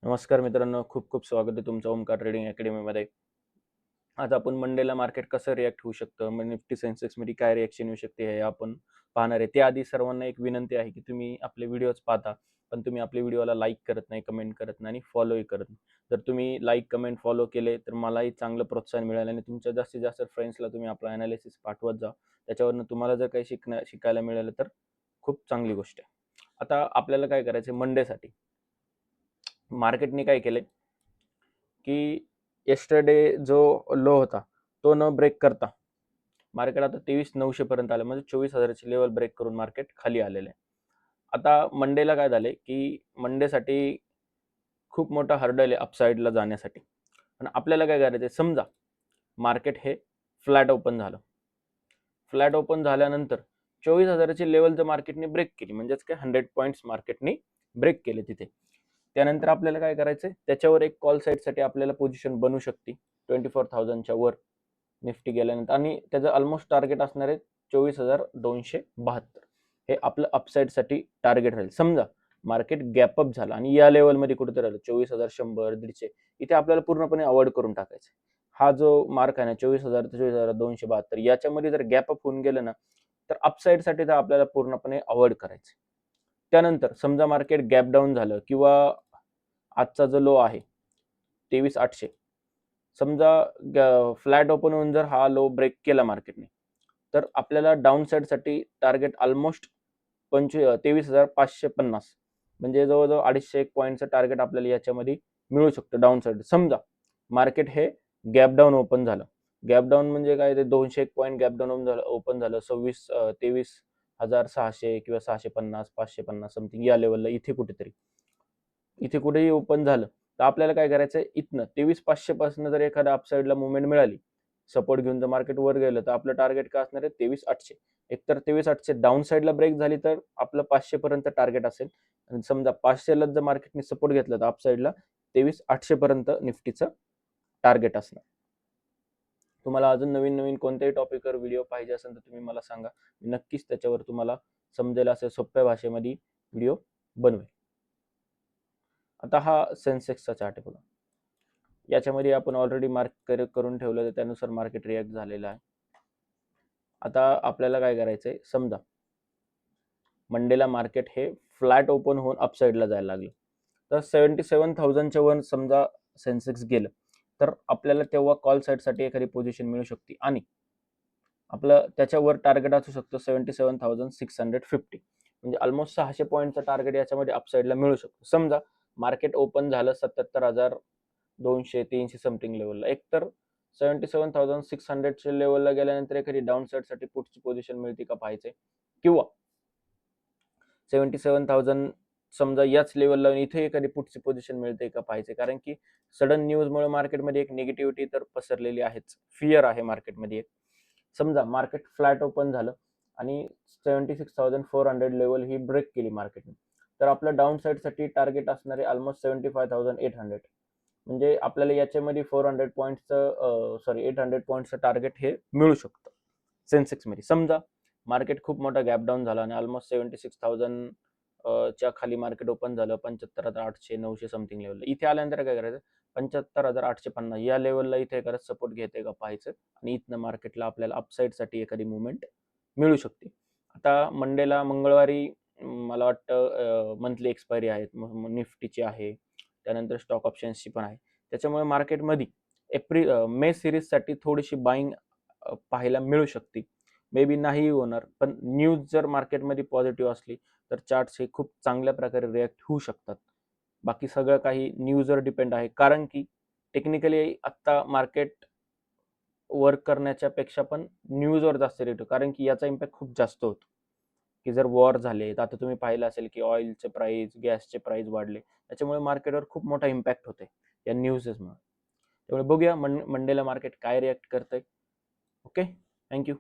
नमस्कार मित्रांनो, खूप खूप स्वागत आहे तुमचं ओमकार ट्रेडिंग अकॅडमीमध्ये. आज आपण मंडेला मार्केट कसं रिॲक्ट होऊ शकतं, मग निफ्टी सेन्सेक्समध्ये काय रिॲक्शन येऊ शकते हे आपण पाहणार आहे. त्याआधी सर्वांना एक विनंती आहे की तुम्ही आपले व्हिडिओज पाहता, पण तुम्ही आपल्या व्हिडिओला लाईक करत नाही, कमेंट करत नाही आणि फॉलोही करत नाही. जर तुम्ही लाईक, कमेंट, फॉलो केले तर मलाही चांगलं प्रोत्साहन मिळेल आणि तुमच्या जास्तीत जास्त फ्रेंड्सला तुम्ही आपला ॲनालिसिस पाठवत जा. त्याच्यावरनं तुम्हाला जर काही शिकायला मिळालं तर खूप चांगली गोष्ट आहे. आता आपल्याला काय करायचं मंडेसाठी मार्केटने काय केलंय की येस्टरडे जो लो होता तो न ब्रेक करता मार्केट आता 23,900 पर्यंत आलं, म्हणजे 24,000ची लेवल ब्रेक करून मार्केट खाली आलेलं आहे. आता मंडेला काय झालंय की मंडेसाठी खूप मोठा हर्डल आहे अपसाईडला जाण्यासाठी. पण आपल्याला काय करायचं आहे, समजा मार्केट हे फ्लॅट ओपन झालं. फ्लॅट ओपन झाल्यानंतर 24,000ची लेवल जर मार्केटने ब्रेक केली, म्हणजेच काय 100 पॉईंट्स मार्केटने ब्रेक केले तिथे. त्यानंतर आपल्याला काय करायचंय, त्याच्यावर एक कॉल साईडसाठी आपल्याला पोझिशन बनू शकते 24,000च्या वर निफ्टी गेल्यानंतर, आणि त्याचं ऑलमोस्ट टार्गेट असणार आहे 24,272. हे आपलं अपसाईडसाठी टार्गेट राहील. समजा मार्केट गॅपअप झालं आणि या लेवलमध्ये कुठेतरी राहिलं 24,100, 150, इथे आपल्याला पूर्णपणे अवॉइड करून टाकायचं. हा जो मार्क आहे ना 24,000 ते 24,272, याच्यामध्ये जर गॅपअप होऊन गेलं ना तर अपसाईडसाठी तर आपल्याला पूर्णपणे अवॉइड करायचं. त्यानंतर समजा मार्केट गॅप डाऊन झालं किंवा आजचा जो लो आहे 23,800, समजा फ्लॅट ओपन होऊन जर हा लो ब्रेक केला मार्केटने, तर आपल्याला डाऊन साईडसाठी टार्गेट ऑलमोस्ट 23,550, म्हणजे जवळजवळ 250 पॉईंटचं टार्गेट आपल्याला याच्यामध्ये मिळू शकतं डाऊन साईड. समजा मार्केट हे गॅप डाऊन ओपन झालं. गॅप डाऊन म्हणजे काय, ते 201 पॉईंट गॅप डाऊन ओपन झालं 23,600 किंवा 650, 550 समथिंग या लेवलला, इथे कुठेही ओपन झालं तर आपल्याला काय करायचं, इथनं 23,500 पासून जर एखाद्या अपसाईडला मुवमेंट मिळाली, सपोर्ट घेऊन जर मार्केट वर गेलं, तर आपलं टार्गेट काय असणार आहे 23,800. एकतर 23,800 डाऊन साईडला ब्रेक झाली तर आपलं 500 पर्यंत टार्गेट असेल, आणि समजा 500ला जर मार्केटने सपोर्ट घेतला तर अपसाईडला 23,800 पर्यंत निफ्टीचं टार्गेट असणार. तुम्हाला अजून नवीन नवीन कोणत्याही टॉपिकवर व्हिडिओ पाहिजे असेल तर तुम्ही मला सांगा, मी नक्कीच त्याच्यावर तुम्हाला समजेल असे सोप्या भाषेमध्ये व्हिडिओ बनवेल. आता हा सेन्सेक्सचा चार्ट आहे बघा, याच्यामध्ये आपण ऑलरेडी मार्क करून ठेवलं तर त्यानुसार मार्केट रिॲक्ट झालेलं आहे. आता आपल्याला काय करायचंय, समजा मंडेला मार्केट हे फ्लॅट ओपन होऊन अपसाईडला जायला लागलं, तर 77,000च्या वर समजा सेन्सेक्स गेलं, तर आपल्याला तेव्हा कॉल साईडसाठी एखादी पोझिशन मिळू शकते आणि आपलं त्याच्यावर टार्गेट असू शकतं 77,650, म्हणजे ऑलमोस्ट 600 पॉईंटचं टार्गेट याच्यामध्ये अपसाईडला मिळू शकतो. समजा मार्केट ओपन झालं 77,200, 300 समथिंग लेवलला, एकतर 77,600च्या लेवलला गेल्यानंतर एखादी डाऊन साईडसाठी पुढची पोझिशन मिळते का पाहायचे, किंवा 77,000 समजा याच लेवलला इथे एखादी पुढची पोझिशन मिळते का पाहायचे. कारण की सडन न्यूजमुळे मार्केटमध्ये एक निगेटिव्हिटी तर पसरलेली आहेच, फिअर आहे मार्केटमध्ये एक. समजा मार्केट फ्लॅट ओपन झालं आणि 76,400 लेवल ही ब्रेक केली मार्केटने, तर आपलं डाऊन साईडसाठी टार्गेट असणारे ऑलमोस्ट 75,800, म्हणजे आपल्याला याच्यामध्ये 400 पॉईंटचं 800 पॉईंटचं टार्गेट हे मिळू शकतं सेन्सेक्समध्ये. समजा मार्केट खूप मोठा गॅप डाऊन झाला आणि ऑलमोस्ट 76,000 च्या खाली मार्केट ओपन झालं 75,800, 900 समथिंग लेवलला. इथे आल्यानंतर काय करायचं, 75,850 या लेवलला इथे करत सपोर्ट घेते का पाहायचं, आणि इथनं मार्केटला आपल्याला अपसाईडसाठी एखादी मुवमेंट मिळू शकते. आता मंडेला, मंगळवारी मला वाटतं मंथली एक्सपायरी आहेत, निफ्टीची आहे, त्यानंतर स्टॉक ऑप्शन्सची पण आहे. त्याच्यामुळे मार्केटमध्ये मे सिरीजसाठी थोडीशी बाईंग पाहायला मिळू शकते. मे बी नाही होणार, पण न्यूज जर मार्केटमध्ये पॉझिटिव्ह असली तर चार्ट्स हे खूप चांगल्या प्रकारे रिॲक्ट होऊ शकतात. बाकी सगळं काही न्यूजवर डिपेंड आहे, कारण की टेक्निकली आत्ता मार्केट वर्क करण्याच्या पेक्षा पण न्यूजवर जास्त रेट, कारण की याचा इम्पॅक्ट खूप जास्त होतो. की जर वॉर झाले तर आता तुम्ही पाहिलं असेल की ऑइलचे प्राइस, गॅसचे प्राइस वाढले, त्याच्यामुळे मार्केटवर खूप मोठा इम्पॅक्ट होते या न्यूजेसमुळे. त्यामुळे बघूया मंडेला मार्केट काय रिॲक्ट करतंय. Okay, thank you.